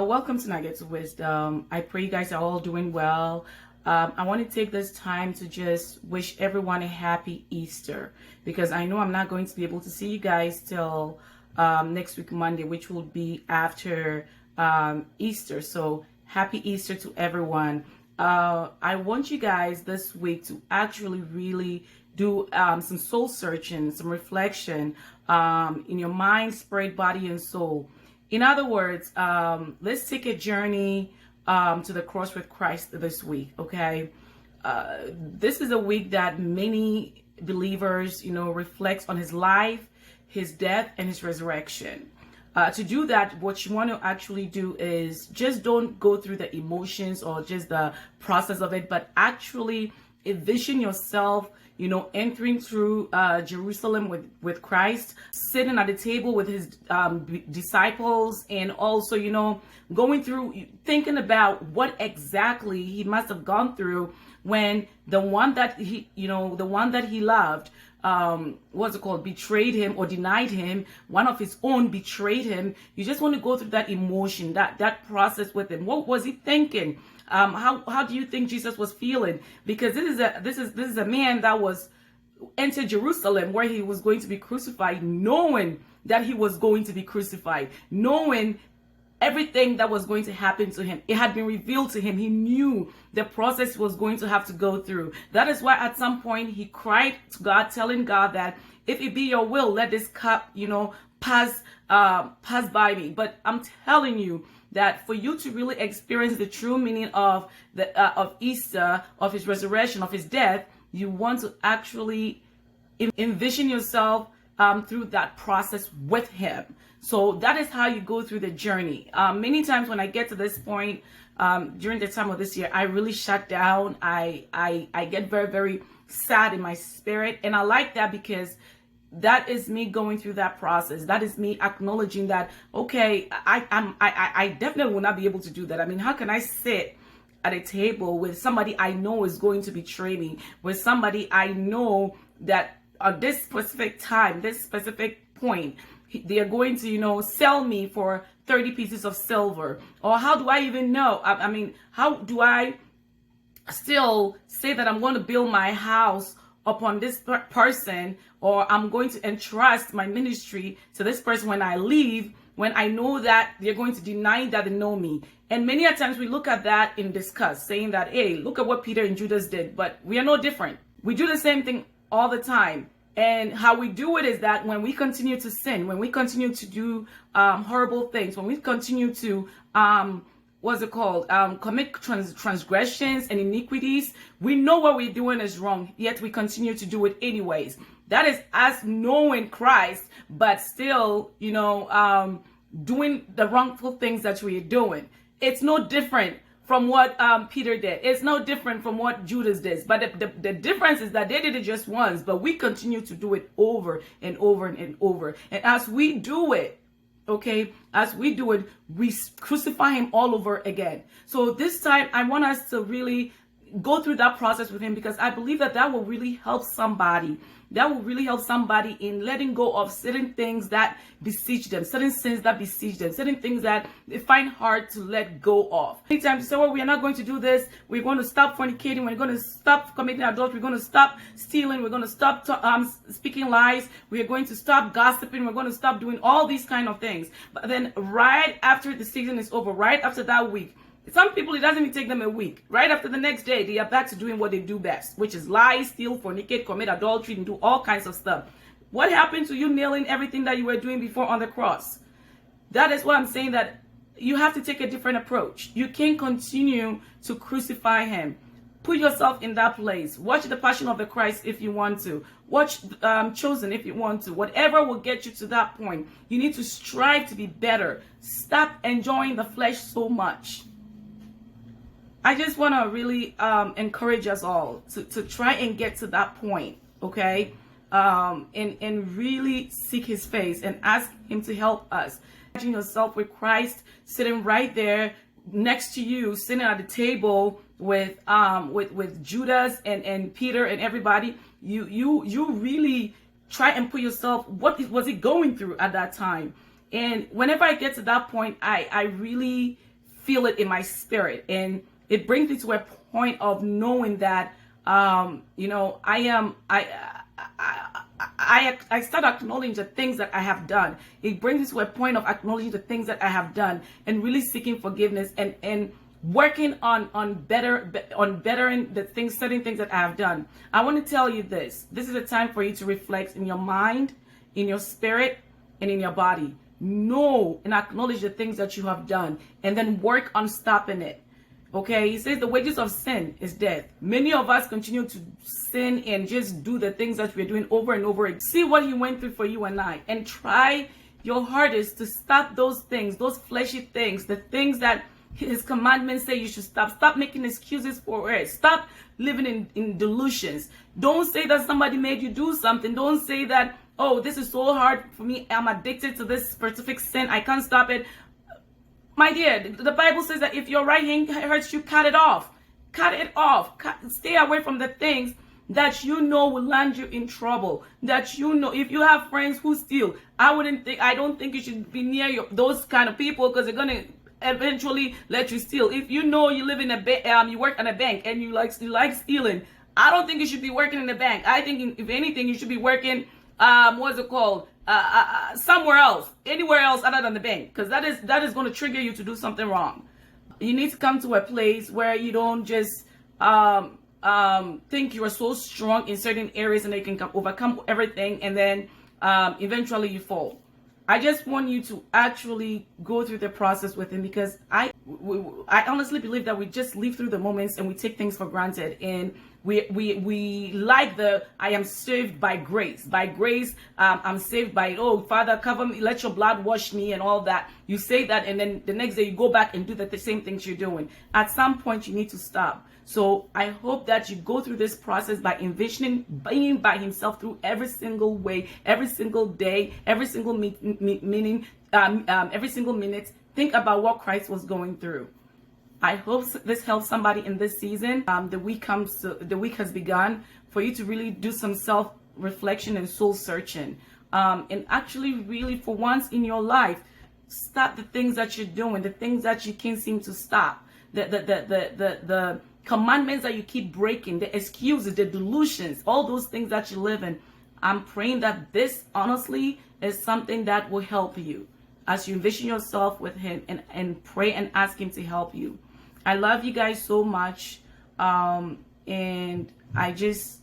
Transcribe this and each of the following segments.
Welcome to Nuggets of Wisdom. I pray you guys are all doing well. I want to take this time to just wish everyone a happy Easter, because I know I'm not going to be able to see you guys till next week, Monday, which will be after Easter. So happy Easter to everyone. I want you guys this week to actually really do some soul searching, some reflection in your mind, spirit, body, and soul. In other words, let's take a journey to the cross with Christ this week, okay? This is a week that many believers, reflects on his life, his death, and his resurrection. To do that, what you want to actually do is just don't go through the emotions or just the process of it, but actually envision yourself entering through Jerusalem with Christ, sitting at the table with his disciples, and also, going through, thinking about what exactly he must have gone through when the one that he loved, betrayed him or denied him. One of his own betrayed him. You just want to go through that emotion, that process with him. What was he thinking? How do you think Jesus was feeling? Because this is a man that was entered Jerusalem where he was going to be crucified, knowing that he was going to be crucified, knowing everything that was going to happen to him. It had been revealed to him. He knew the process he was going to have to go through. That is why at some point he cried to God, telling God that if it be your will, let this cup, pass by me. But I'm telling you that for you to really experience the true meaning of of Easter, of his resurrection, of his death, you want to actually envision yourself through that process with him. So that is how you go through the journey. Many times when I get to this point during the time of this year, I really shut down. I get very, very sad in my spirit, and I like that because that is me going through that process. That is me acknowledging that, okay, I definitely will not be able to do that. I mean, how can I sit at a table with somebody I know is going to betray me, with somebody I know that at this specific time, this specific point, they are going to, sell me for 30 pieces of silver? Or how do I even know? I mean, how do I still say that I'm going to build my house upon this person, or I'm going to entrust my ministry to this person when I leave, when I know that they're going to deny that they know me? And many a times we look at that in disgust, saying that, hey, look at what Peter and Judas did, but we are no different. We do the same thing all the time. And how we do it is that when we continue to sin, when we continue to do horrible things, when we continue to commit transgressions and iniquities, we know what we're doing is wrong, yet we continue to do it anyways. That is us knowing Christ, but still, doing the wrongful things that we're doing. It's no different from what Peter did. It's no different from what Judas did. But the difference is that they did it just once, but we continue to do it over and over and over. And as we do it, as we do it, we crucify him all over again. So this time, I want us to really go through that process with him, because I believe that will really help somebody. That will really help somebody in letting go of certain things that besiege them, certain sins that besiege them, certain things that they find hard to let go of. Anytime you say, well, we are not going to do this, we're going to stop fornicating, we're going to stop committing adultery, we're going to stop stealing, we're going to stop speaking lies, we're going to stop gossiping, we're going to stop doing all these kind of things. But then right after the season is over, right after that week, some people, it doesn't even take them a week. Right after the next day, they are back to doing what they do best, which is lie, steal, fornicate, commit adultery, and do all kinds of stuff. What happened to you nailing everything that you were doing before on the cross? That is why I'm saying that you have to take a different approach. You can't continue to crucify him. Put yourself in that place. Watch The Passion of the Christ if you want to. Watch Chosen if you want to. Whatever will get you to that point. You need to strive to be better. Stop enjoying the flesh so much. I just want to really encourage us all to try and get to that point, okay? And really seek his face and ask him to help us. Imagine yourself with Christ sitting right there next to you, sitting at the table with Judas and Peter and everybody. You really try and put yourself, was he going through at that time? And whenever I get to that point, I really feel it in my spirit. And it brings me to a point of knowing that, I start acknowledging the things that I have done. It brings me to a point of acknowledging the things that I have done and really seeking forgiveness and working on bettering the things, certain things that I have done. I want to tell you this. This is a time for you to reflect in your mind, in your spirit, and in your body. Know and acknowledge the things that you have done and then work on stopping it. Okay, he says the wages of sin is death. Many of us continue to sin and just do the things that we're doing over and over again. See what he went through for you and I, and try your hardest to stop those things, those fleshy things, the things that his commandments say you should stop. Stop making excuses for it. Stop living in delusions. Don't say that somebody made you do something. Don't say that, oh, this is so hard for me. I'm addicted to this specific sin. I can't stop it. My dear, the Bible says that if your right hand hurts you, cut it off. Cut it off. Stay away from the things that you know will land you in trouble. That you know, if you have friends who steal, I don't think you should be near those kind of people, because they're gonna eventually let you steal. If you know you live in you work at a bank and you like stealing, I don't think you should be working in a bank. I think if anything, you should be working somewhere else, anywhere else other than the bank, because that is going to trigger you to do something wrong. You need to come to a place where you don't just think you are so strong in certain areas and they can overcome everything, and then eventually you fall. I just want you to actually go through the process with him, because I honestly believe that we just live through the moments and we take things for granted, and we like I am saved by grace. By grace, I'm saved by, oh, Father, cover me, let your blood wash me and all that. You say that, and then the next day you go back and do the same things you're doing. At some point, you need to stop. So I hope that you go through this process by envisioning being by himself through every single way, every single day, every single meaning, every single minute. Think about what Christ was going through. I hope this helps somebody in this season. The week has begun for you to really do some self-reflection and soul searching, and actually really for once in your life, stop the things that you're doing, the things that you can't seem to stop, the commandments that you keep breaking, the excuses, the delusions, all those things that you live in. I'm praying that this honestly is something that will help you as you envision yourself with him and pray and ask him to help you. I love you guys so much, and it's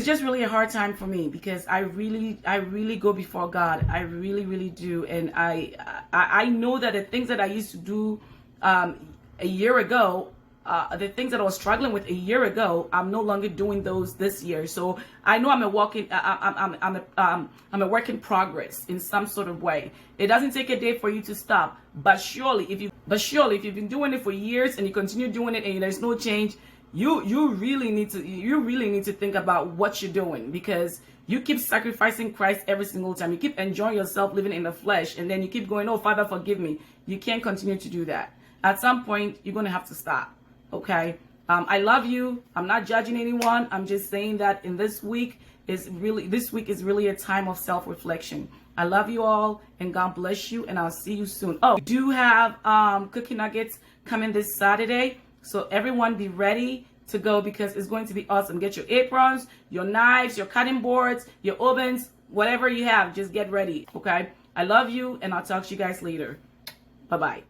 just really a hard time for me, because I really go before God. I really do, and I know that the things that I used to do a year ago, the things that I was struggling with a year ago, I'm no longer doing those this year. So I know I'm a work in progress in some sort of way. It doesn't take a day for you to stop, but surely if you've been doing it for years and you continue doing it and there's no change, you really need to think about what you're doing, because you keep sacrificing Christ every single time. You keep enjoying yourself living in the flesh, and then you keep going, oh, Father, forgive me. You can't continue to do that. At some point, you're going to have to stop. Okay, I love you. I'm not judging anyone. I'm just saying that this week is really a time of self-reflection. I love you all, and God bless you, and I'll see you soon. Oh, we do have cookie nuggets coming this Saturday, so everyone be ready to go, because it's going to be awesome. Get your aprons, your knives, your cutting boards, your ovens, whatever you have, just get ready. Okay, I love you, and I'll talk to you guys later. Bye-bye.